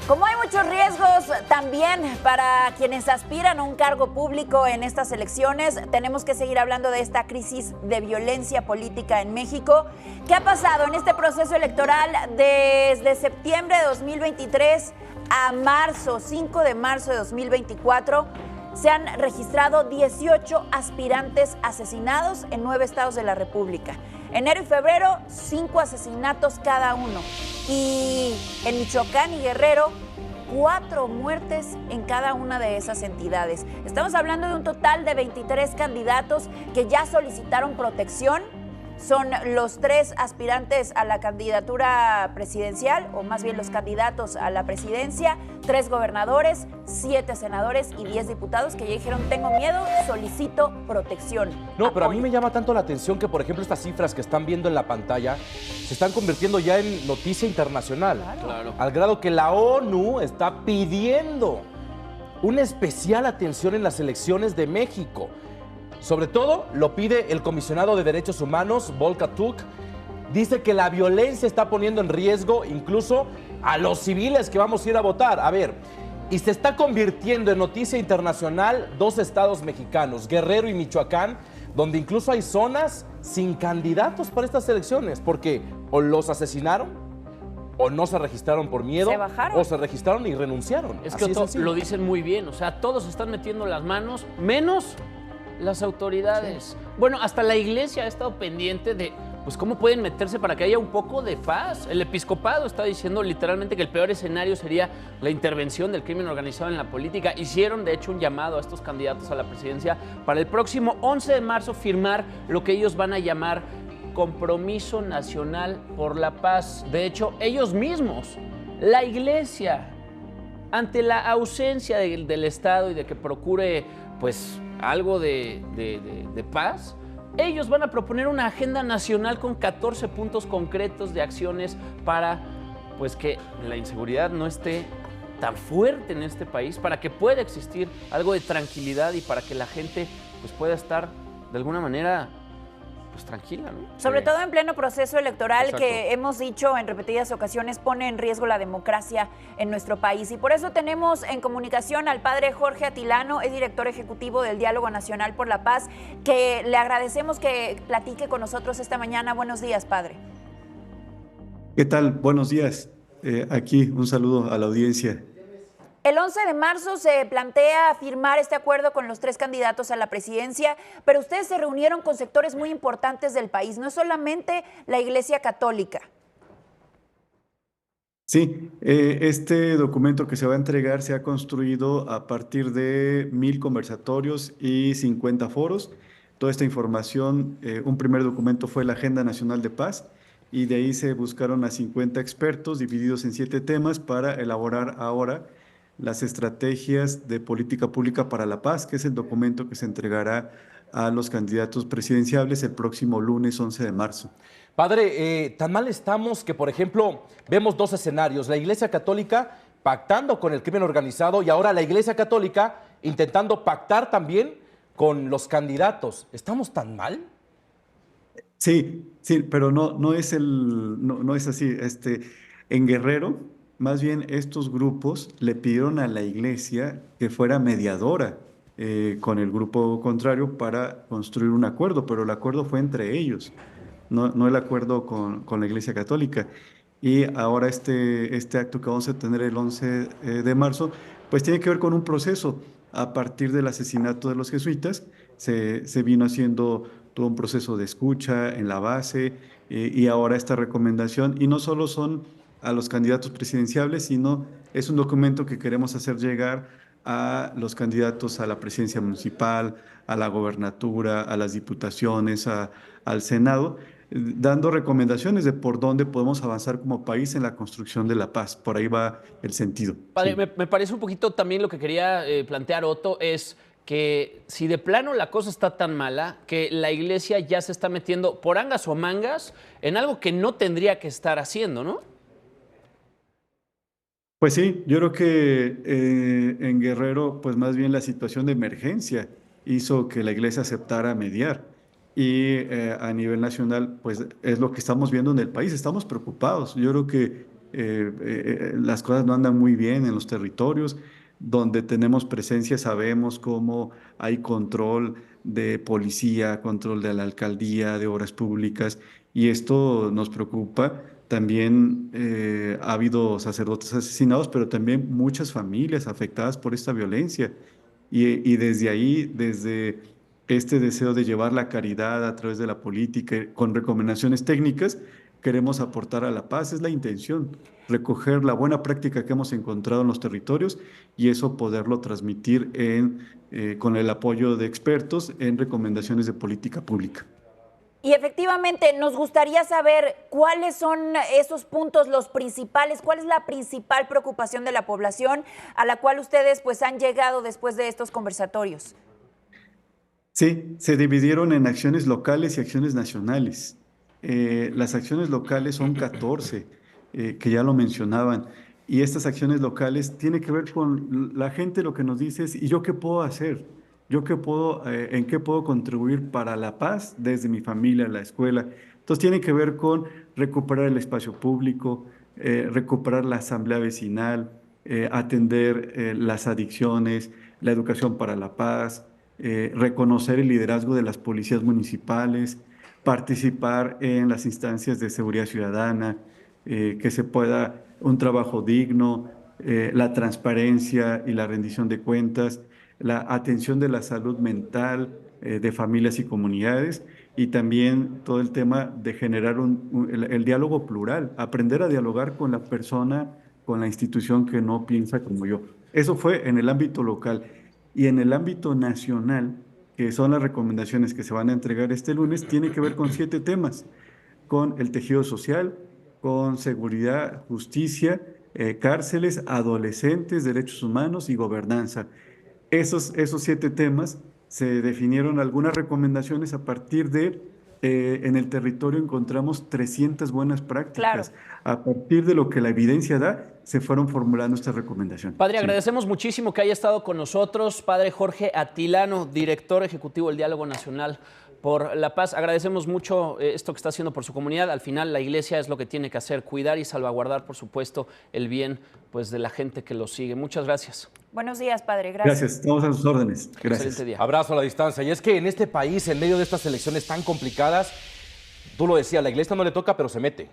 Como hay muchos riesgos también para quienes aspiran a un cargo público en estas elecciones, tenemos que seguir hablando de esta crisis de violencia política en México. ¿Qué ha pasado en este proceso electoral desde septiembre de 2023 a marzo, 5 de marzo de 2024? Se han registrado 18 aspirantes asesinados en 9 estados de la República. Enero y febrero, 5 asesinatos cada uno. Y en Michoacán y Guerrero, 4 muertes en cada una de esas entidades. Estamos hablando de un total de 23 candidatos que ya solicitaron protección. Son los 3 aspirantes a la candidatura presidencial, o más bien los candidatos a la presidencia, 3 gobernadores, 7 senadores y 10 diputados que ya dijeron: tengo miedo, solicito protección. No, pero a mí me llama tanto la atención que, por ejemplo, estas cifras que están viendo en la pantalla se están convirtiendo ya en noticia internacional. Claro. Al grado que la ONU está pidiendo una especial atención en las elecciones de México. Sobre todo lo pide el comisionado de Derechos Humanos, Volker Turk. Dice que la violencia está poniendo en riesgo incluso a los civiles que vamos a ir a votar. A ver, y se está convirtiendo en noticia internacional 2 estados mexicanos, Guerrero y Michoacán, donde incluso hay zonas sin candidatos para estas elecciones, porque o los asesinaron, o no se registraron por miedo, se bajaron, o se registraron y renunciaron. Es que lo dicen muy bien, o sea, todos están metiendo las manos, menos las autoridades. Sí. Bueno, hasta la iglesia ha estado pendiente de, pues, cómo pueden meterse para que haya un poco de paz. El episcopado está diciendo literalmente que el peor escenario sería la intervención del crimen organizado en la política. Hicieron, de hecho, un llamado a estos candidatos a la presidencia para el próximo 11 de marzo firmar lo que ellos van a llamar Compromiso Nacional por la Paz. De hecho, ellos mismos, la iglesia, ante la ausencia del Estado y de que procure, pues, algo de paz, ellos van a proponer una agenda nacional con 14 puntos concretos de acciones para, pues, que la inseguridad no esté tan fuerte en este país, para que pueda existir algo de tranquilidad y para que la gente, pues, pueda estar de alguna manera, pues, tranquila, ¿no? Sobre todo en pleno proceso electoral. Exacto. Que hemos dicho en repetidas ocasiones pone en riesgo la democracia en nuestro país. Y por eso tenemos en comunicación al padre Jorge Atilano, es director ejecutivo del Diálogo Nacional por la Paz, que le agradecemos que platique con nosotros esta mañana. Buenos días, padre. ¿Qué tal? Buenos días. Aquí un saludo a la audiencia. El 11 de marzo se plantea firmar este acuerdo con los 3 candidatos a la presidencia, pero ustedes se reunieron con sectores muy importantes del país, no solamente la Iglesia Católica. Sí, este documento que se va a entregar se ha construido a partir de 1000 conversatorios y 50 foros. Toda esta información, un primer documento fue la Agenda Nacional de Paz, y de ahí se buscaron a 50 expertos divididos en 7 temas para elaborar ahora las estrategias de política pública para la paz, que es el documento que se entregará a los candidatos presidenciables el próximo lunes 11 de marzo. Padre, tan mal estamos que, por ejemplo, vemos 2 escenarios: la Iglesia Católica pactando con el crimen organizado y ahora la Iglesia Católica intentando pactar también con los candidatos. ¿Estamos tan mal? Sí, pero no es así. En Guerrero, más bien estos grupos le pidieron a la iglesia que fuera mediadora con el grupo contrario para construir un acuerdo, pero el acuerdo fue entre ellos, no el acuerdo con la Iglesia Católica. Y ahora este acto que vamos a tener el 11 de marzo, pues tiene que ver con un proceso. A partir del asesinato de los jesuitas, se vino haciendo todo un proceso de escucha en la base, y ahora esta recomendación, y no solo son a los candidatos presidenciables, sino es un documento que queremos hacer llegar a los candidatos a la presidencia municipal, a la gobernatura, a las diputaciones, al Senado, dando recomendaciones de por dónde podemos avanzar como país en la construcción de la paz. Por ahí va el sentido. Padre, sí. me parece un poquito también lo que quería plantear Otto, es que si de plano la cosa está tan mala, que la iglesia ya se está metiendo por angas o mangas en algo que no tendría que estar haciendo, ¿no? Pues sí, yo creo que en Guerrero, pues más bien la situación de emergencia hizo que la iglesia aceptara mediar. Y a nivel nacional, pues es lo que estamos viendo en el país. Estamos preocupados. Yo creo que las cosas no andan muy bien en los territorios. Donde tenemos presencia sabemos cómo hay control de policía, control de la alcaldía, de obras públicas, y esto nos preocupa. También ha habido sacerdotes asesinados, pero también muchas familias afectadas por esta violencia. Y desde ahí, desde este deseo de llevar la caridad a través de la política, con recomendaciones técnicas, queremos aportar a la paz. Es la intención, recoger la buena práctica que hemos encontrado en los territorios y eso poderlo transmitir con el apoyo de expertos en recomendaciones de política pública. Y efectivamente, nos gustaría saber cuáles son esos puntos, los principales, cuál es la principal preocupación de la población a la cual ustedes pues han llegado después de estos conversatorios. Sí, se dividieron en acciones locales y acciones nacionales. Las acciones locales son 14, que ya lo mencionaban, y estas acciones locales tienen que ver con la gente. Lo que nos dice es, ¿y yo qué puedo hacer? ¿En qué puedo contribuir para la paz desde mi familia, la escuela? Entonces tiene que ver con recuperar el espacio público, recuperar la asamblea vecinal, atender las adicciones, la educación para la paz, reconocer el liderazgo de las policías municipales, participar en las instancias de seguridad ciudadana, que se pueda un trabajo digno, la transparencia y la rendición de cuentas, la atención de la salud mental de familias y comunidades, y también todo el tema de generar el diálogo plural, aprender a dialogar con la persona, con la institución que no piensa como yo. Eso fue en el ámbito local. Y en el ámbito nacional, que son las recomendaciones que se van a entregar este lunes, tiene que ver con 7 temas, con el tejido social, con seguridad, justicia, cárceles, adolescentes, derechos humanos y gobernanza. Esos 7 temas se definieron algunas recomendaciones a partir de, en el territorio encontramos 300 buenas prácticas. Claro. A partir de lo que la evidencia da, se fueron formulando estas recomendaciones. Padre, Sí. agradecemos muchísimo que haya estado con nosotros. Padre Jorge Atilano, director ejecutivo del Diálogo Nacional por la Paz. Agradecemos mucho esto que está haciendo por su comunidad. Al final, la iglesia es lo que tiene que hacer, cuidar y salvaguardar, por supuesto, el bien pues, de la gente que lo sigue. Muchas gracias. Buenos días, padre. Gracias. Gracias, estamos a sus órdenes. Gracias. Excelente día. Abrazo a la distancia. Y es que en este país, en medio de estas elecciones tan complicadas, tú lo decías, la iglesia no le toca, pero se mete.